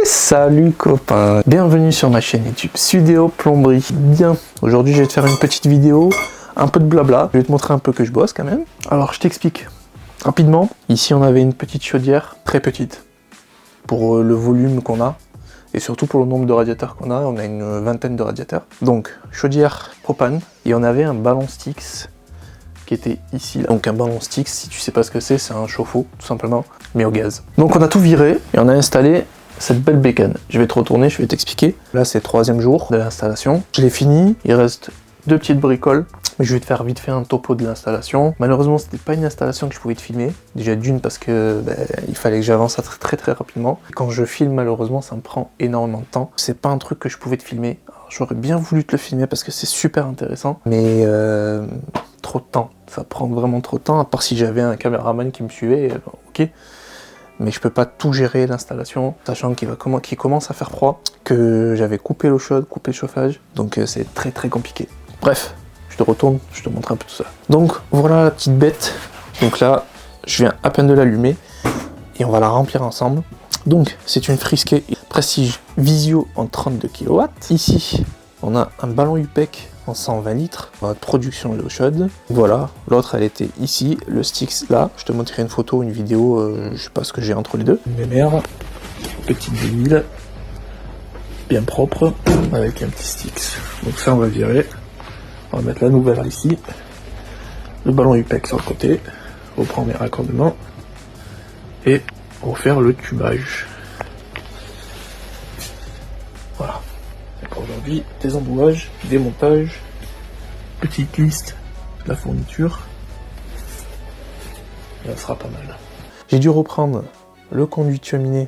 Salut copains, bienvenue sur ma chaîne YouTube Sudéo Plomberie. Bien, aujourd'hui je vais te faire une petite vidéo, un peu de blabla, je vais te montrer un peu que je bosse quand même. Alors je t'explique rapidement, ici on avait une petite chaudière, très petite, pour le volume qu'on a, et surtout pour le nombre de radiateurs qu'on a, on a une vingtaine de radiateurs. Donc chaudière propane, et on avait un ballon Styx qui était ici là. Donc un ballon Styx, si tu sais pas ce que c'est un chauffe-eau tout simplement, mais au gaz. Donc on a tout viré et on a installé cette belle bécane. Je vais te retourner, je vais t'expliquer. Là c'est le 3e jour de l'installation. Je l'ai fini, il reste 2 petites bricoles. Mais je vais te faire vite fait un topo de l'installation. Malheureusement c'était pas une installation que je pouvais te filmer. Déjà d'une parce que il fallait que j'avance très rapidement. Quand je filme malheureusement ça me prend énormément de temps. C'est pas un truc que je pouvais te filmer. J'aurais bien voulu te le filmer parce que c'est super intéressant. Mais trop de temps. Ça prend vraiment trop de temps. À part si j'avais un caméraman qui me suivait, ok. Mais je peux pas tout gérer l'installation, sachant qu'il commence à faire froid, que j'avais coupé l'eau chaude, coupé le chauffage, donc c'est très compliqué. Bref, je te retourne, je te montre un peu tout ça. Donc voilà la petite bête, donc là je viens à peine de l'allumer, et on va la remplir ensemble. Donc c'est une Frisquet Prestige Visio en 32 kW. Ici on a un ballon UPEC en 120 litres, production d'eau chaude. Voilà, l'autre elle était ici, le Styx là. Je te montrerai une photo, une vidéo, je sais pas ce que j'ai entre les deux. Une mer, petite d'huile, bien propre, avec un petit Styx. Donc ça on va virer. On va mettre la nouvelle ici. Le ballon UPEC sur le côté. Reprendre les raccordements. Et refaire le tubage. Voilà. Aujourd'hui, désembouage, démontage, petite liste de la fourniture, et ça sera pas mal. J'ai dû reprendre le conduit de cheminée,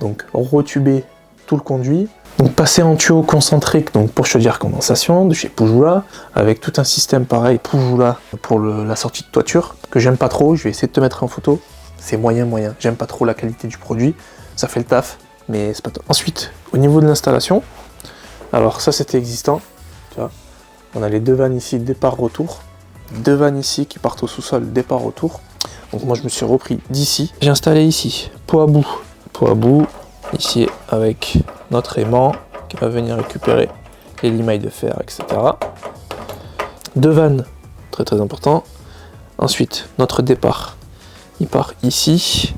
donc retuber tout le conduit, donc passer en tuyau concentrique, donc pour chaudière condensation de chez Poujoula, avec tout un système pareil Poujoula pour la sortie de toiture, que j'aime pas trop. Je vais essayer de te mettre en photo, c'est moyen, j'aime pas trop la qualité du produit, ça fait le taf, mais c'est pas top. Ensuite, au niveau de l'installation, alors ça c'était existant, tu vois. On a les 2 vannes ici, départ-retour. 2 vannes ici qui partent au sous-sol, départ-retour. Donc moi je me suis repris d'ici. J'ai installé ici, pot à bout, ici avec notre aimant qui va venir récupérer les limailles de fer, etc. 2 vannes, très important. Ensuite, notre départ, il part ici.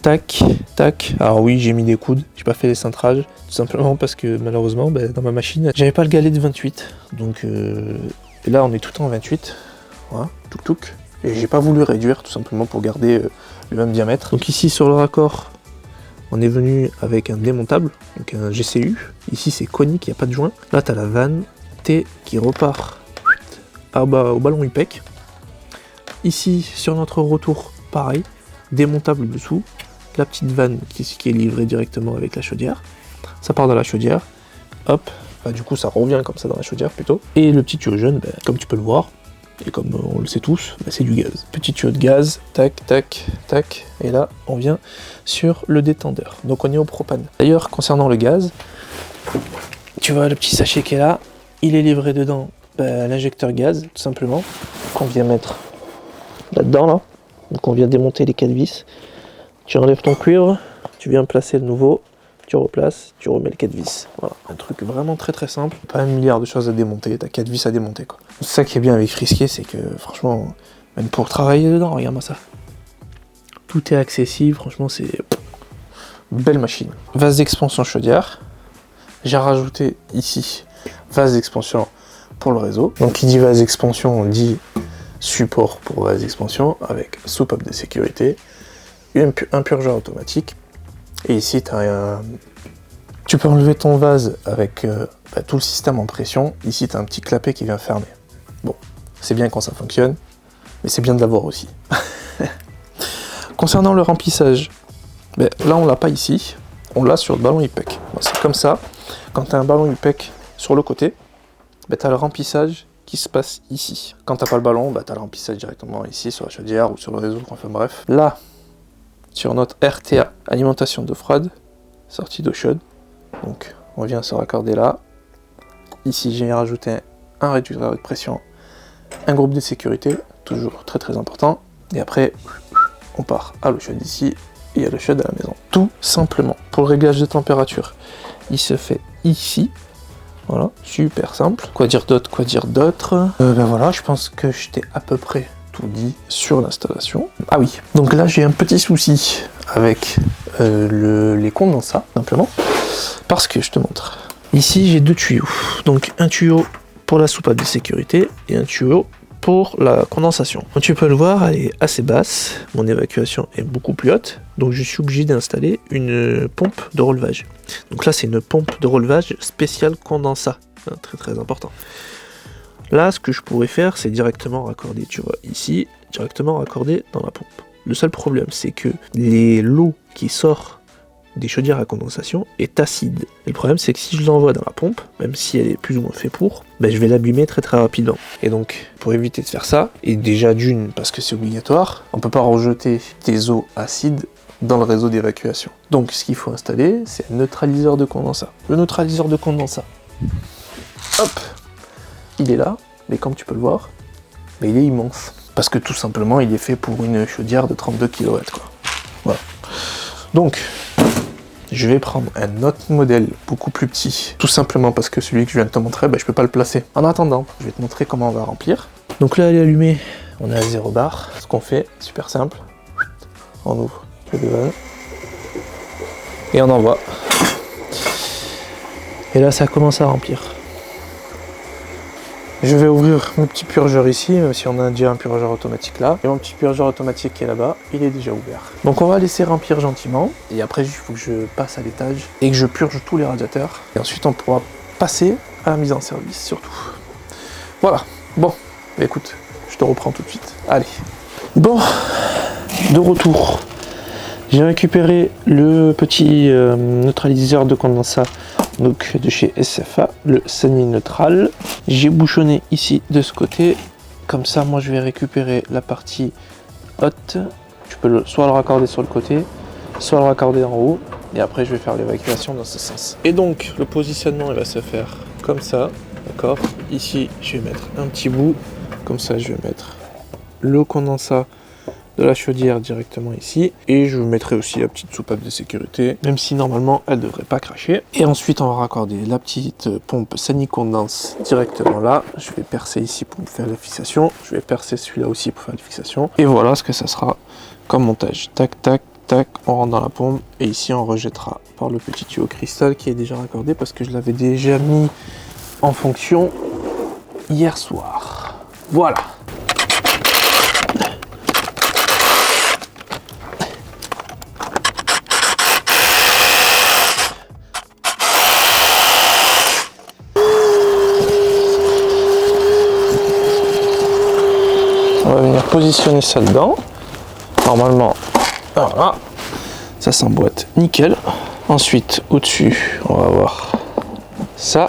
Tac. Alors oui, j'ai mis des coudes, j'ai pas fait les cintrages, tout simplement parce que malheureusement, dans ma machine, j'avais pas le galet de 28. Donc et là, on est tout en 28. Voilà, touc. Et j'ai pas voulu réduire, tout simplement pour garder le même diamètre. Donc ici, sur le raccord, on est venu avec un démontable, donc un GCU. Ici, c'est conique, il n'y a pas de joint. Là, tu as la vanne T qui repart au ballon UPEC. Ici, sur notre retour, pareil, démontable dessous. La petite vanne qui est livrée directement avec la chaudière. Ça part dans la chaudière. Hop. Du coup, ça revient comme ça dans la chaudière plutôt. Et le petit tuyau jaune, comme tu peux le voir, et comme on le sait tous, c'est du gaz. Petit tuyau de gaz, tac. Et là, on vient sur le détendeur. Donc on est au propane. D'ailleurs, concernant le gaz, tu vois le petit sachet qui est là, il est livré dedans l'injecteur gaz, tout simplement, qu'on vient mettre là-dedans, là. Donc on vient démonter les 4 vis. Tu enlèves ton cuivre, tu viens placer le nouveau, tu replaces, tu remets les 4 vis. Voilà, un truc vraiment très simple. Pas un milliard de choses à démonter, t'as 4 vis à démonter quoi. C'est ça qui est bien avec Frisquet, c'est que franchement, même pour travailler dedans, regarde-moi ça. Tout est accessible, franchement c'est belle machine. Vase d'expansion chaudière. J'ai rajouté ici vase d'expansion pour le réseau. Donc qui dit vase d'expansion, on dit support pour vase d'expansion avec soupape de sécurité. Un purgeur automatique, et ici tu peux enlever ton vase avec tout le système en pression. Ici tu as un petit clapet qui vient fermer. Bon, c'est bien quand ça fonctionne, mais c'est bien de l'avoir aussi. Concernant le remplissage, là on l'a pas ici, on l'a sur le ballon UPEC. C'est comme ça, quand tu as un ballon UPEC sur le côté, tu as le remplissage qui se passe ici. Quand tu n'as pas le ballon, tu as le remplissage directement ici sur la chaudière ou sur le réseau, enfin bref. Là, sur notre RTA, alimentation d'eau froide, sortie d'eau chaude. Donc on vient se raccorder là. Ici j'ai rajouté un réducteur de pression, un groupe de sécurité, toujours très important. Et après on part à l'eau chaude ici il y a le chaude à la maison. Tout simplement. Pour le réglage de température, il se fait ici. Voilà, super simple. Quoi dire d'autre? Ben voilà, je pense que je t'ai à peu près tout dit sur l'installation. Ah oui, donc là j'ai un petit souci avec les condensats, simplement. Parce que je te montre. Ici j'ai deux tuyaux. Donc un tuyau pour la soupape de sécurité et un tuyau pour la condensation. Comme tu peux le voir, elle est assez basse, mon évacuation est beaucoup plus haute, donc je suis obligé d'installer une pompe de relevage. Donc là c'est une pompe de relevage spéciale condensat, très très important. Là ce que je pourrais faire c'est directement raccorder, tu vois, ici, directement raccorder dans la pompe. Le seul problème c'est que l'eau qui sort des chaudières à condensation est acide. Et le problème c'est que si je l'envoie dans la pompe, même si elle est plus ou moins faite pour, ben je vais l'abîmer très très rapidement. Et donc pour éviter de faire ça, et déjà d'une parce que c'est obligatoire, on peut pas rejeter des eaux acides dans le réseau d'évacuation. Donc ce qu'il faut installer, c'est un neutraliseur de condensat. Le neutraliseur de condensat, hop, il est là, mais comme tu peux le voir, ben, il est immense. Parce que tout simplement il est fait pour une chaudière de 32 kW quoi. Voilà. Donc je vais prendre un autre modèle beaucoup plus petit, tout simplement parce que celui que je viens de te montrer, ben, je peux pas le placer. En attendant, je vais te montrer comment on va remplir. Donc là, elle est allumée, on est à 0 bar. Ce qu'on fait, super simple, on ouvre le déval et on envoie. Et là, ça commence à remplir. Je vais ouvrir mon petit purgeur ici, même si on a déjà un purgeur automatique là. Et mon petit purgeur automatique qui est là-bas, il est déjà ouvert. Donc on va laisser remplir gentiment. Et après, il faut que je passe à l'étage et que je purge tous les radiateurs. Et ensuite, on pourra passer à la mise en service, surtout. Voilà. Bon, bah écoute, je te reprends tout de suite. Allez. Bon, de retour. J'ai récupéré le petit neutraliseur de condensat donc de chez SFA, le semi-neutral. J'ai bouchonné ici de ce côté. Comme ça, moi, je vais récupérer la partie haute. Tu peux soit le raccorder sur le côté, soit le raccorder en haut. Et après, je vais faire l'évacuation dans ce sens. Et donc, le positionnement, il va se faire comme ça. D'accord? Ici, je vais mettre un petit bout. Comme ça, je vais mettre le condensat de la chaudière directement ici, et je mettrai aussi la petite soupape de sécurité, même si normalement elle devrait pas cracher. Et ensuite on va raccorder la petite pompe Sani-Condense directement là. Je vais percer ici pour faire la fixation, je vais percer celui-là aussi pour faire la fixation, et voilà ce que ça sera comme montage. Tac tac tac, on rentre dans la pompe, et ici on rejettera par le petit tuyau cristal qui est déjà raccordé parce que je l'avais déjà mis en fonction hier soir. Voilà. On va venir positionner ça dedans. Normalement, voilà, ça s'emboîte nickel. Ensuite, au-dessus, on va avoir ça.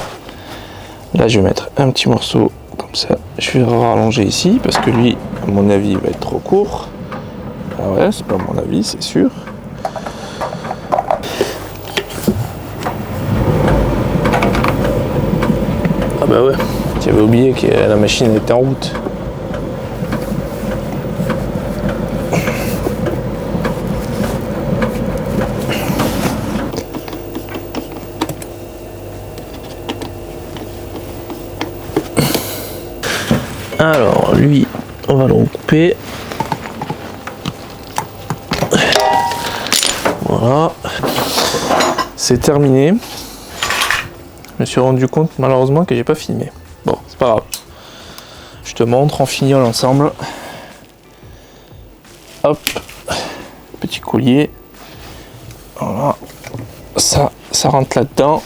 Là, je vais mettre un petit morceau comme ça. Je vais rallonger ici parce que lui, à mon avis, il va être trop court. Ah ouais, c'est pas mon avis, c'est sûr. Ah bah ouais, j'avais oublié que la machine était en route. Alors lui, on va le recouper. Voilà. C'est terminé. Je me suis rendu compte malheureusement que j'ai pas filmé. Bon, c'est pas grave. Je te montre en finissant l'ensemble. Hop. Petit collier. Voilà. Ça rentre là-dedans.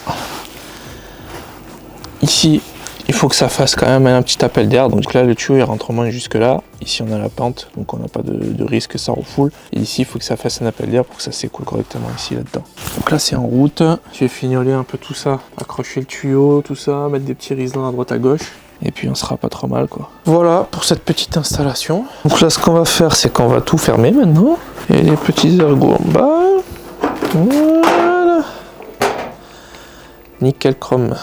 Ici, il faut que ça fasse quand même un petit appel d'air. Donc là, le tuyau il rentre au moins jusque là. Ici, on a la pente, donc on n'a pas de risque que ça refoule. Et ici, il faut que ça fasse un appel d'air pour que ça s'écoule correctement ici, là-dedans. Donc là, c'est en route. Je vais fignoler un peu tout ça, accrocher le tuyau, tout ça, mettre des petits riselins à droite à gauche. Et puis, on sera pas trop mal, quoi. Voilà pour cette petite installation. Donc là, ce qu'on va faire, c'est qu'on va tout fermer maintenant. Et les petits ergots en bas. Voilà. Nickel chrome.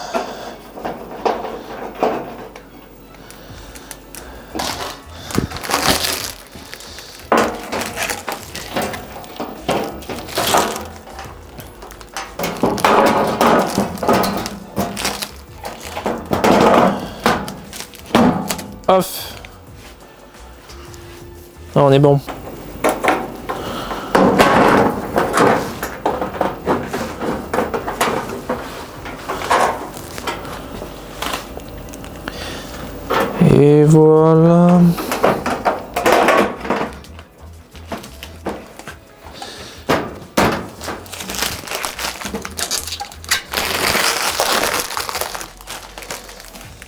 Off. Ah, on est bon. Et voilà.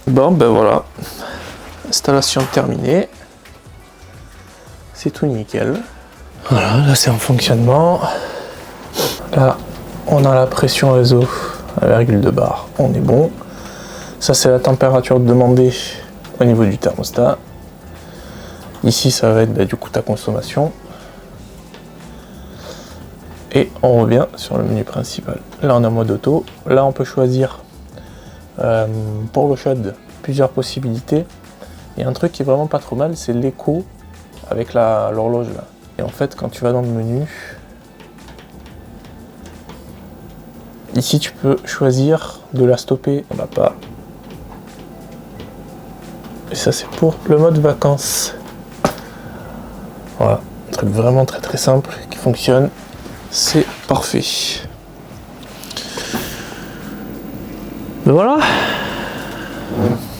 Bon, ben voilà. Installation terminée. C'est tout nickel. Voilà, là c'est en fonctionnement. Là, on a la pression réseau à virgule de bar. On est bon. Ça, c'est la température demandée au niveau du thermostat. Ici, ça va être du coup ta consommation. Et on revient sur le menu principal. Là, on est en mode auto. Là, on peut choisir pour l'eau chaude plusieurs possibilités. Il y a un truc qui est vraiment pas trop mal, c'est l'écho avec l'horloge là. Et en fait, quand tu vas dans le menu, ici tu peux choisir de la stopper. On l'a pas. Et ça, c'est pour le mode vacances. Voilà, un truc vraiment très très simple qui fonctionne. C'est parfait. Mais voilà.